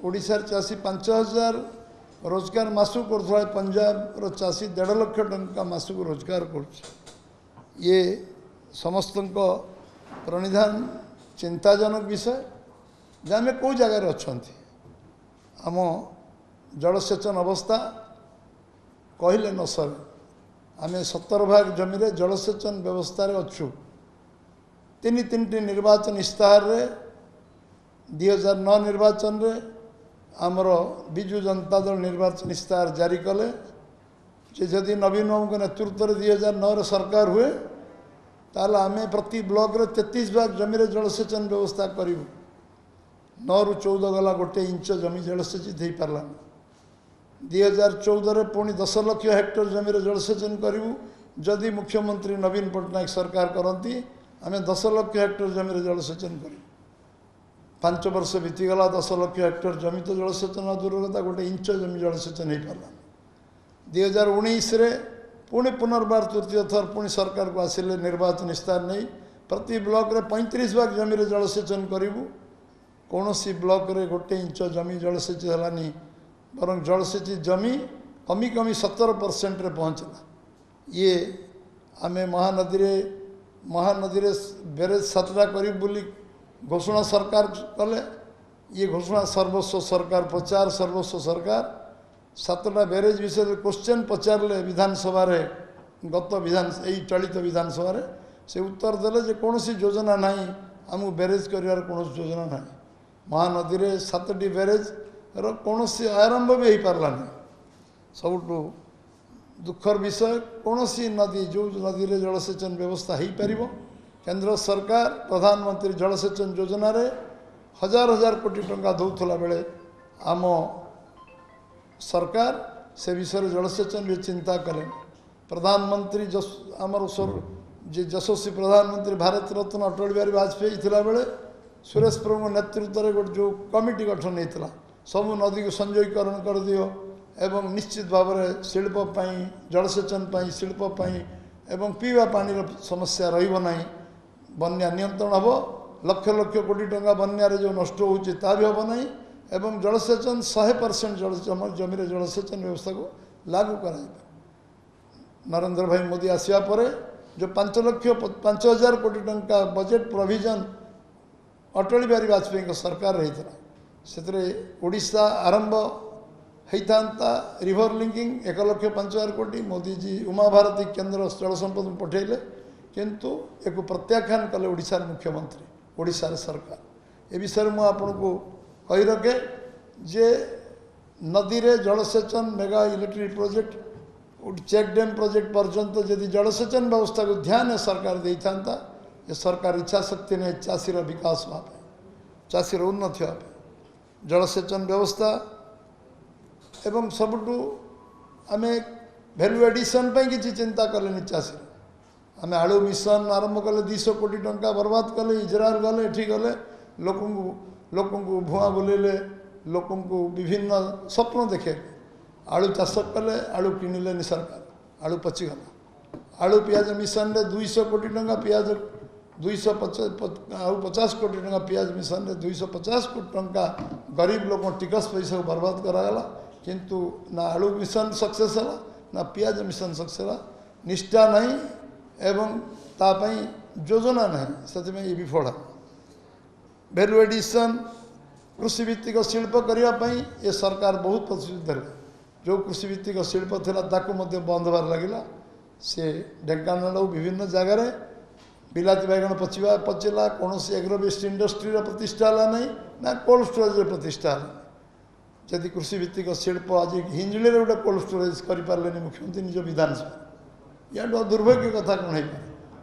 ओडिशार चाषी 5,000 रोजगार मासक कर पंजाब चाषी 1.5 लाख टंका मासक रोजगार कर ये समस्त प्रणिधान चिंताजनक विषय जे आम कौ जगार अच्छा आम जलसेचन अवस्था कहले न सर आम 17 भाग जमी जलसेचन व्यवस्था अच्छु तीन निर्वाचन इस्ताहार 2009 निर्वाचन रे आमर विजु जनता दल निर्वाचन इस्ताहार जारी कले जदि नवीन बाबू नेतृत्व 2009 सरकार हुए ताल आम प्रति ब्लॉक रे 33 भाग जमी जलसेचन व्यवस्था करूँ 9 रु 14 गला गोटे इंच जमी जलसेचित हो पारा 2014 पुणी 10 लाख हेक्टर जमी जलसेचन करूँ जदि मुख्यमंत्री नवीन पट्टनायक सरकार करती आम 10 लाख हेक्टर जमी जलसेचन करूँ 5 वर्ष बीतीगला 10 लाख हेक्टर जमी तो जलसेचन दूर कथा गोटे इंच जमी जलसेचन हो पारा 2019 पुणी पुनर्बार तृतीय थर पुणी सरकार को आसिले निर्वाचन इस्तार नहीं प्रति ब्लॉक रे 35 भाग जमी जलसेचन करूँ कौन सी ब्लॉक रे गोटे इंच जमी जलसेचित है बर जलसेचित जमी कमी कमी 70% रे पहुँचला ये आम महानदी रे बेरेज 7टा करी घोषणा सरकार कले ये घोषणा सर्वस्व सरकार प्रचार सर्वस्व सरकार 7टा बेरेज विषय क्वेश्चन पचारे विधानसभा गत विधान चलित विधानसभा से उत्तर देले जे कौन सी योजना नहीं आमको बेरेज कर कौन योजना ना महानदी रे 7टी बेरेज कौन सी आरंभ भी हो पारा नहीं सबुठू दुखर विषय कौन सी नदी जो नदी रे जलसेचन व्यवस्था हो पार केंद्र सरकार प्रधानमंत्री जलसेचन योजना रे हजार हजार कोटी टंका दौला बेले आम सरकार से विषय जलसेचन भी चिंता करें प्रधानमंत्री आमर यशस्वी प्रधानमंत्री भारत रत्न अटल बिहारी वाजपेयी थिला बेले सुरेश प्रभु नेतृत्व में गोटे जो कमिटी गठन होता सबू नदी को संजयीकरण कर दियो एवं निश्चित भाव में शिल्प जलसेचन शिल्प एवं पीवा पानी समस्या रहिबो नहीं बन्या नियंत्रण हम लक्ष लक्ष कोटी टंका बन्यारे जो नष्ट होता भी हम नहीं एवं जलसेचन 100% जमी जलसेचन व्यवस्था को लागू कराइबा नरेंद्र भाई मोदी आसिया परे जो 5,00,000 कोटी टंका बजेट प्रोविजन अटल बिहारी वाजपेयी सरकार रही से ओडिशा आरंभ होता रिभर लिंकिंग 1,05,000 कोटी मोदी जी उमा भारती केंद्र जल संपद में पठेले किंतु एक प्रत्याख्यान कले ओडिशार मुख्यमंत्री ओडिशार सरकार ए विषय में आपको कही रखे जे नदी रे जलसेचन mega electric project check dam project पर्यंत यदि जलसेचन व्यवस्था को ध्यान सरकार दे था ये सरकार इच्छा शक्ति नहीं चाषीर विकास हाँपे चाषीर उन्नति हाँपे जलसेचन व्यवस्था एवं सबुठू आम भैल्यू एडिशन किसी चिंता कले चाषी आम आलू मिशन आरंभ कले 200 कोटी टंका बर्बाद कले इजराइल गले एठी गले लोक भुआ बुलेले लोक विभिन्न स्वप्न देखे आलू चाष कले आलू किणिले सरकार आलू पचिगला आलू पियाज मिशन रे 200 कोटी टंका पियाज 250 कोटी टंका पियाज मिशन रे 250 कोटी टंका गरीब लोक टिकस पैसा को बर्बाद करागला किंतु ना आलू मिशन सक्सेस है ना पियाज मिशन सक्सेस है निष्ठा नहीं एवं तापाई योजना नहीं से ये विफल है भैल्यू एडिशन कृषि भित्तिक शिल्प करने ये सरकार बहुत प्रतिश्रुति देले जो कृषि भित्तिक शिल्प था ताकू बंद होबार लगिला से ढेंकानाल विभिन्न जगार बिलाती बैगण पचिला कौन एग्रो बेस्ड इंडस्ट्री प्रतिष्ठा है नहीं ना कोल्ड स्टोरेज प्रतिष्ठा है जदि कृषि भित्तिक शिल्प आज हिंजली गोटे कोल्ड स्टोरेज करें मुख्यमंत्री निज विधानसभा या दुर्भाग्य कथा कौन है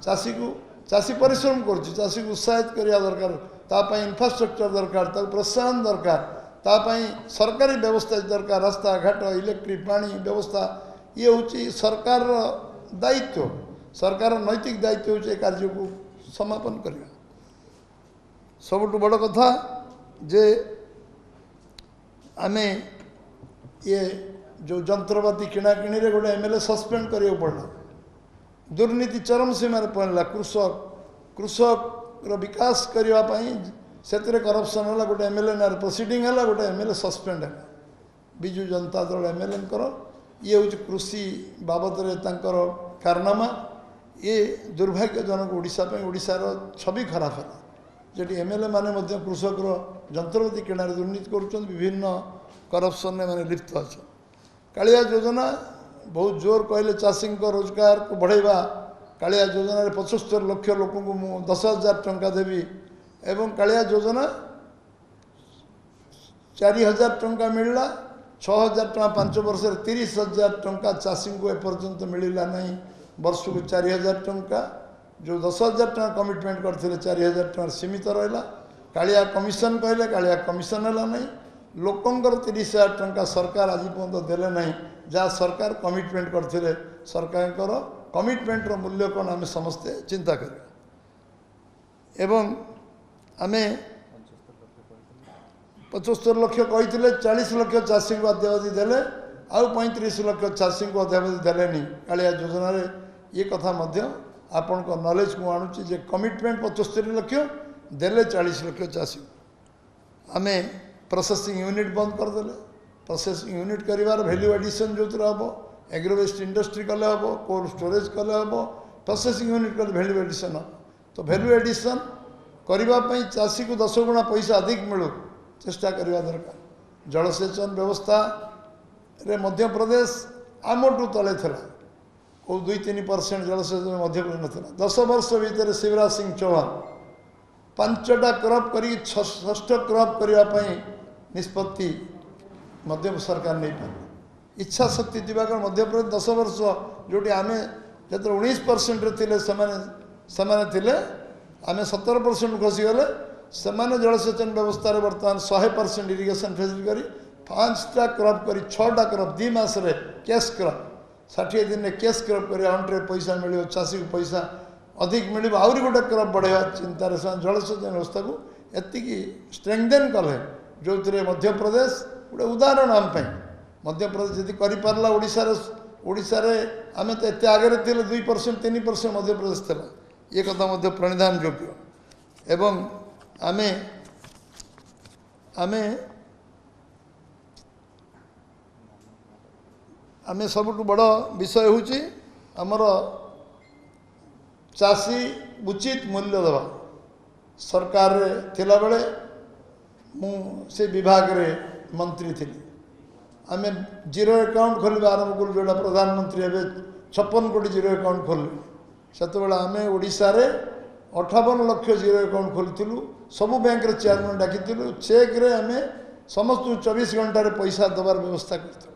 चाषी परिश्रम करुँची को उत्साहित करने दरकार तापाई इंफ्रास्ट्रक्चर दरकार प्रोत्साहन दरकार तापाई सरकारी व्यवस्था दरकार रास्ता घाट इलेक्ट्रिक पानी व्यवस्था ये हूँ सरकार दायित्व सरकार नैतिक दायित्व हो कार्य को समापन करवा सबुठ बड़ कथा जे आमे ये जो जंत्रपाति किणाकिणी गोटे एमएलए सस्पेंड करियो पड़ला दुर्नीति चरम सीमार पहुँचला कृषक विकास करने से करप्शन है गोटे एमएलए ना प्रोसीडिंग है गोटे एमएलए सस्पेंड है विजु जनता दल एमएलए ये हूँ कृषि बाबद कारनामा ये दुर्भाग्यजनक ओडिशार छवि खराब है जेटी एमएलए माने कृषक जंत्रपाति किणारे दुर्नीति कर विभिन्न करप्शन मैंने लिप्त अच्छा कालिया योजना बहुत जोर कहले चाषी रोजगार को बढ़ेवा कालिया योजना 75 लाख लोक को 10,000 टंका देवी एवं कालिया योजना 4,000 टंका मिलला 6,000 टंका 5 वर्ष 30,000 टंका चाषी को एपर्यंत मिलला नहीं वर्ष को 4,000 टंका जो 10,000 टंका कमिटमेंट करते 4,000 टंका सीमित रहा कालिया कमिशन कहले कालिया कमिशन है नहीं लोकंर 30,000 टंका सरकार आज पर्यटन देले नहीं जहाँ सरकार कमिटमेंट करते सरकार कमिटमेंटर मूल्य कौन आम समस्ते चिंता कर आम 75 लाख कही 40 लाख चाषी को अद्यावधि देले आउ 35 लाख चाषी को अद्यावधि देलेनी कालिया योजना ये कथा आपण को नॉलेज को आणुची जे कमिटमेंट 75 लाख देले 40 लाख चाषी आम प्रोसेसिंग यूनिट बंद करदे प्रोसेसिंग यूनिट कर वैल्यू एडिशन जो हम एग्रोवेस्ट इंडस्ट्री कले हम कोल्ड स्टोरेज कले हम प्रोसेसिंग यूनिट कले वैल्यू एडिशन हम तो वैल्यू एडिशन करने चाषी को 10 गुणा पैसा अधिक मिलू चेष्टा करवा दरकार जलसेचन व्यवस्था रे मध्य प्रदेश आमठू तले था को 2-3% जलसेचन मध्य प्रदेश ना 10 वर्ष भितर शिवराज सिंह चौहान 5टा क्रॉप कर 6ठ क्रॉप करने निष्पत्ति मध्य सरकार नहीं पारे इच्छा शक्ति थी मध्य प्रदेश 10 वर्ष जोटी आम जो 19% थे आम 17% खसीगले से जलसेचन व्यवस्था बर्तमान 100% इरिगेशन फेसिलिटी कर 5टा क्रॉप कर 6टा क्रॉप 2 मास कैश क्रॉप 60 दिन में कैश क्रॉप कर अकाउंट पैसा मिल चाषी को पैसा अधिक मिल आहरी गोटे क्रॉप बढ़ेगा चिंतार जलसेचन व्यवस्था को एति स्ट्रेंथेन कले जो मध्य प्रदेश गोटे उदाहरण आम मध्य प्रदेश जदि करपारा ओडिशा आम तो एत आगे थे 2% 3% मध्य प्रदेश था ये कथा प्रणिधान योग्य एवं आमे आमे आमे सबुठ बड़ विषय हूँ आमर चाषी उचित मूल्य दवा सरकार थिला बेले मु से विभाग रे मंत्री थी आम जीरो अकाउंट खोल आरंभ कलु जोड़ा प्रधानमंत्री एवं 56 कोटी जीरो अकाउंट खोल से आम ओडिशा रे 58 लाख जीरो अकाउंट खोलू सबू बैंक रे चेयरमैन डाकी चेक रे आम समस्त 24 घंटा रे पैसा दबार व्यवस्था कर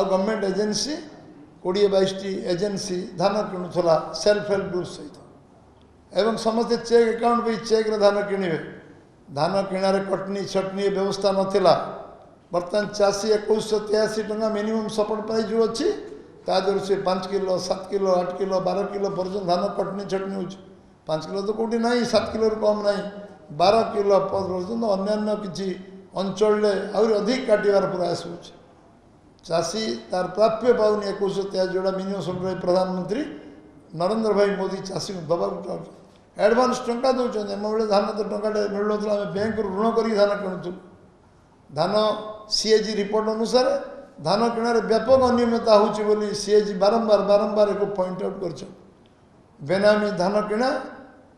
गवर्नमेंट एजेंसी 20-22 एजेंसी धान किणुला सेल्फ हेल्प ग्रुप सहित एवं समस्ते चेक अकाउंट भी चेक रे धान किणे धान किणारे कटनी छटनी व्यवस्था नाला बर्तमान चाषी 2183 टंका मिनिमम सपोर्ट प्राइस जो अच्छी तादर से 5 किलो 7 किलो 8 किलो 12 किलो पर्यटन धान कटनी छटनी हो 5 किलो तो कौटी ना 7 किलो कम ना 12 किलो पर्यटन अन्य किसी अंचल आहरी अधिक काटार प्रयास हो चाषी तार प्राप्य पाऊनी 2183 जोड़ा मिनिमम सपोर्ट प्रधानमंत्री नरेंद्र भाई मोदी चाषी को दबा चाहते एडवांस टंका दौरान एम बेले धान तो टंका मिलूँ आम बैंक ऋण कर धान किणुलु धान सीएजी रिपोर्ट अनुसार धान किणारे व्यापक अनियमितता होली सीएजी बारंबार एक पॉइंट आउट कर बेनामी धान किणा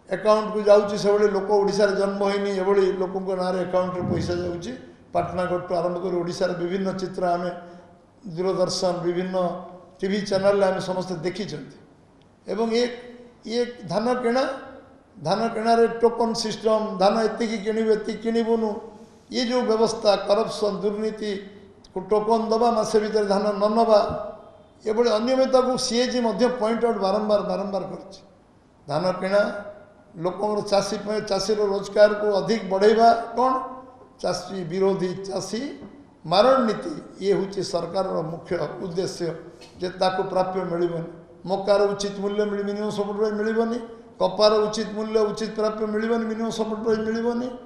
अकाउंट को जाऊँगी से लोक ओडिशा जन्म होनी एभली लोक ना अकाउंट पैसा जाऊँगी पाटनागढ़ टू आरंभ कर ओडिशा विभिन्न चित्र आम दूरदर्शन विभिन्न टीवी चैनल आम समस्त देखी एवं ये धान किणारे टोकन सिस्टम धान एति किणुनु ये जो व्यवस्था करप्शन दुर्नीति को टोकन दबा मसे भीतर धान न नवा ये अनियमितता को सीएजी पॉइंट आउट बारंबार कर धान किणा लोक चाषी रोजगार को अधिक बढ़ेवा कौन चाषी विरोधी चाषी मारण नीति ये हूँ सरकार मुख्य उद्देश्य जे ताको प्राप्य मिलबनी मकार उचित मूल्य मिनिमम सपोर्ट प्राइस मिलबनी कपार उचित मूल्य उचित प्राप्य मिलबनी मिनिमम सपोर्ट प्राइस मिलबनी।